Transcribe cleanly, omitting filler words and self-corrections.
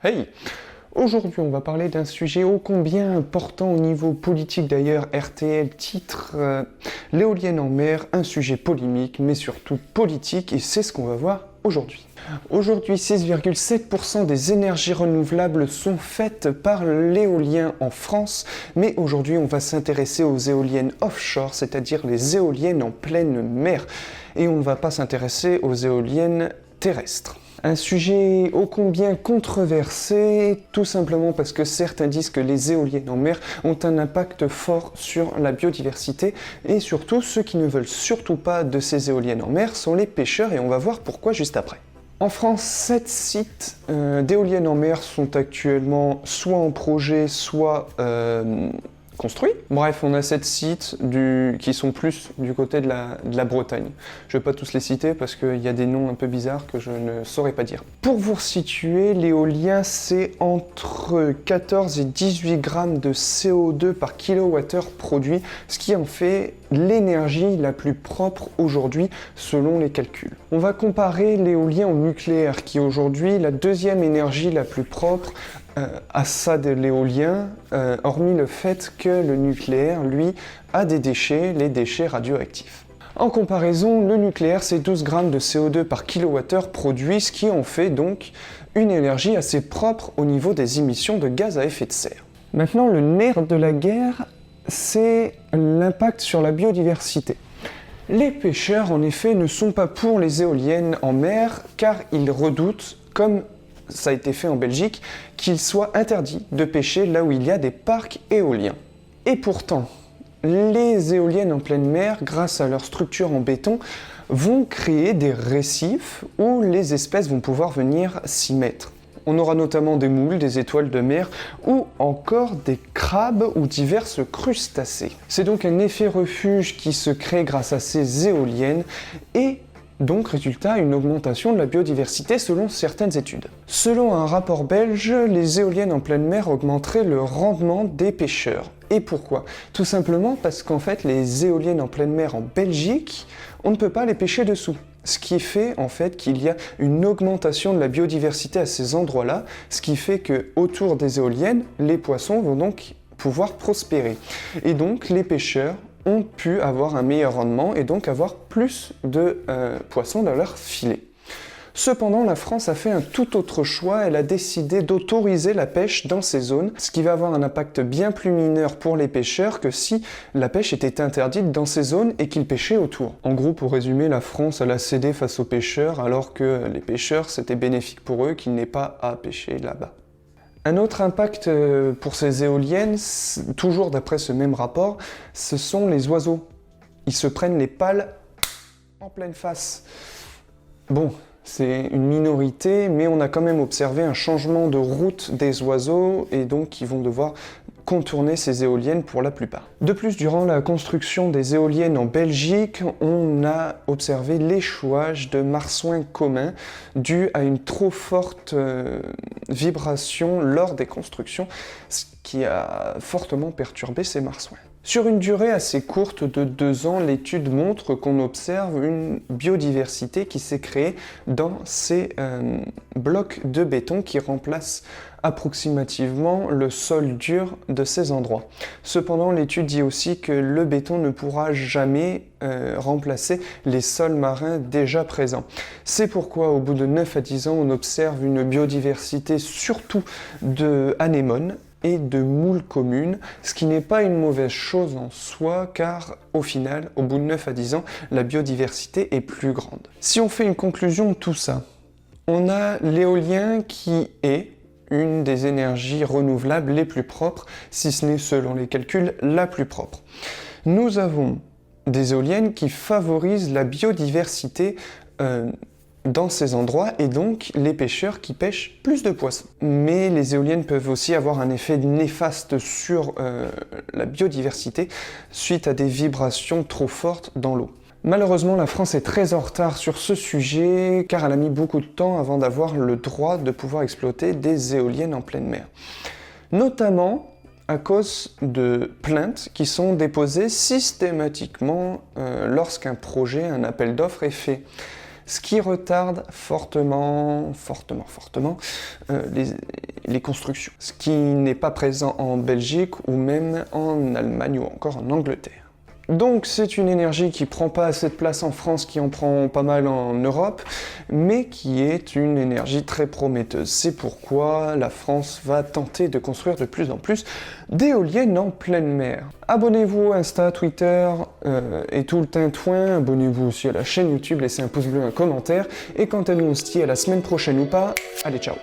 Hey! Aujourd'hui, on va parler d'un sujet ô combien important au niveau politique d'ailleurs. RTL titre l'éolienne en mer, un sujet polémique, mais surtout politique, et c'est ce qu'on va voir aujourd'hui. Aujourd'hui, 6,7% des énergies renouvelables sont faites par l'éolien en France, mais aujourd'hui, on va s'intéresser aux éoliennes offshore, c'est-à-dire les éoliennes en pleine mer, et on ne va pas s'intéresser aux éoliennes terrestres. Un sujet ô combien controversé, tout simplement parce que certains disent que les éoliennes en mer ont un impact fort sur la biodiversité, et surtout, ceux qui ne veulent surtout pas de ces éoliennes en mer sont les pêcheurs, et on va voir pourquoi juste après. En France, 7 sites d'éoliennes en mer sont actuellement soit en projet, soit construits. Bref, on a 7 sites qui sont plus du côté de la Bretagne. Je ne vais pas tous les citer parce qu'il y a des noms un peu bizarres que je ne saurais pas dire. Pour vous situer, l'éolien, c'est entre 14 et 18 grammes de CO2 par kilowattheure produit, ce qui en fait l'énergie la plus propre aujourd'hui selon les calculs. On va comparer l'éolien au nucléaire, qui est aujourd'hui la deuxième énergie la plus propre à ça de l'éolien, hormis le fait que le nucléaire, lui, a des déchets, les déchets radioactifs. En comparaison, le nucléaire, c'est 12 grammes de CO2 par kilowattheure produit, ce qui en fait donc une énergie assez propre au niveau des émissions de gaz à effet de serre. Maintenant, le nerf de la guerre, c'est l'impact sur la biodiversité. Les pêcheurs, en effet, ne sont pas pour les éoliennes en mer, car ils redoutent, comme ça a été fait en Belgique, qu'il soit interdit de pêcher là où il y a des parcs éoliens. Et pourtant, les éoliennes en pleine mer, grâce à leur structure en béton, vont créer des récifs où les espèces vont pouvoir venir s'y mettre. On aura notamment des moules, des étoiles de mer ou encore des crabes ou diverses crustacés. C'est donc un effet refuge qui se crée grâce à ces éoliennes et donc résultat une augmentation de la biodiversité selon certaines études. Selon un rapport belge, les éoliennes en pleine mer augmenteraient le rendement des pêcheurs. Et pourquoi? Tout simplement parce qu'en fait les éoliennes en pleine mer en Belgique, on ne peut pas les pêcher dessous. Ce qui fait en fait qu'il y a une augmentation de la biodiversité à ces endroits-là, ce qui fait que autour des éoliennes, les poissons vont donc pouvoir prospérer. Et donc les pêcheurs ont pu avoir un meilleur rendement et donc avoir plus de poissons dans leur filet. Cependant, la France a fait un tout autre choix, elle a décidé d'autoriser la pêche dans ces zones, ce qui va avoir un impact bien plus mineur pour les pêcheurs que si la pêche était interdite dans ces zones et qu'ils pêchaient autour. En gros, pour résumer, la France elle a cédé face aux pêcheurs alors que les pêcheurs c'était bénéfique pour eux qu'ils n'aient pas à pêcher là-bas. Un autre impact pour ces éoliennes, toujours d'après ce même rapport, ce sont les oiseaux. Ils se prennent les pales en pleine face. Bon, c'est une minorité, mais on a quand même observé un changement de route des oiseaux et donc ils vont devoir contourner ces éoliennes pour la plupart. De plus, durant la construction des éoliennes en Belgique, on a observé l'échouage de marsouins communs dû à une trop forte vibration lors des constructions, ce qui a fortement perturbé ces marsouins. Sur une durée assez courte de 2 ans, l'étude montre qu'on observe une biodiversité qui s'est créée dans ces blocs de béton qui remplacent approximativement le sol dur de ces endroits. Cependant, l'étude dit aussi que le béton ne pourra jamais remplacer les sols marins déjà présents. C'est pourquoi au bout de 9 à 10 ans, on observe une biodiversité surtout d'anémones et de moules communes, ce qui n'est pas une mauvaise chose en soi, car au final, au bout de 9 à 10 ans, la biodiversité est plus grande. Si on fait une conclusion de tout ça, on a l'éolien qui est une des énergies renouvelables les plus propres, si ce n'est selon les calculs la plus propre. Nous avons des éoliennes qui favorisent la biodiversité dans ces endroits et donc les pêcheurs qui pêchent plus de poissons. Mais les éoliennes peuvent aussi avoir un effet néfaste sur la biodiversité suite à des vibrations trop fortes dans l'eau. Malheureusement, la France est très en retard sur ce sujet car elle a mis beaucoup de temps avant d'avoir le droit de pouvoir exploiter des éoliennes en pleine mer. Notamment à cause de plaintes qui sont déposées systématiquement lorsqu'un projet, un appel d'offres est fait. Ce qui retarde fortement les constructions, ce qui n'est pas présent en Belgique ou même en Allemagne ou encore en Angleterre. Donc c'est une énergie qui prend pas assez de place en France, qui en prend pas mal en Europe, mais qui est une énergie très prometteuse. C'est pourquoi la France va tenter de construire de plus en plus d'éoliennes en pleine mer. Abonnez-vous Insta, Twitter et tout le tintouin, abonnez-vous aussi à la chaîne YouTube, laissez un pouce bleu, un commentaire, et quant à nous on se dit à la semaine prochaine ou pas, allez ciao.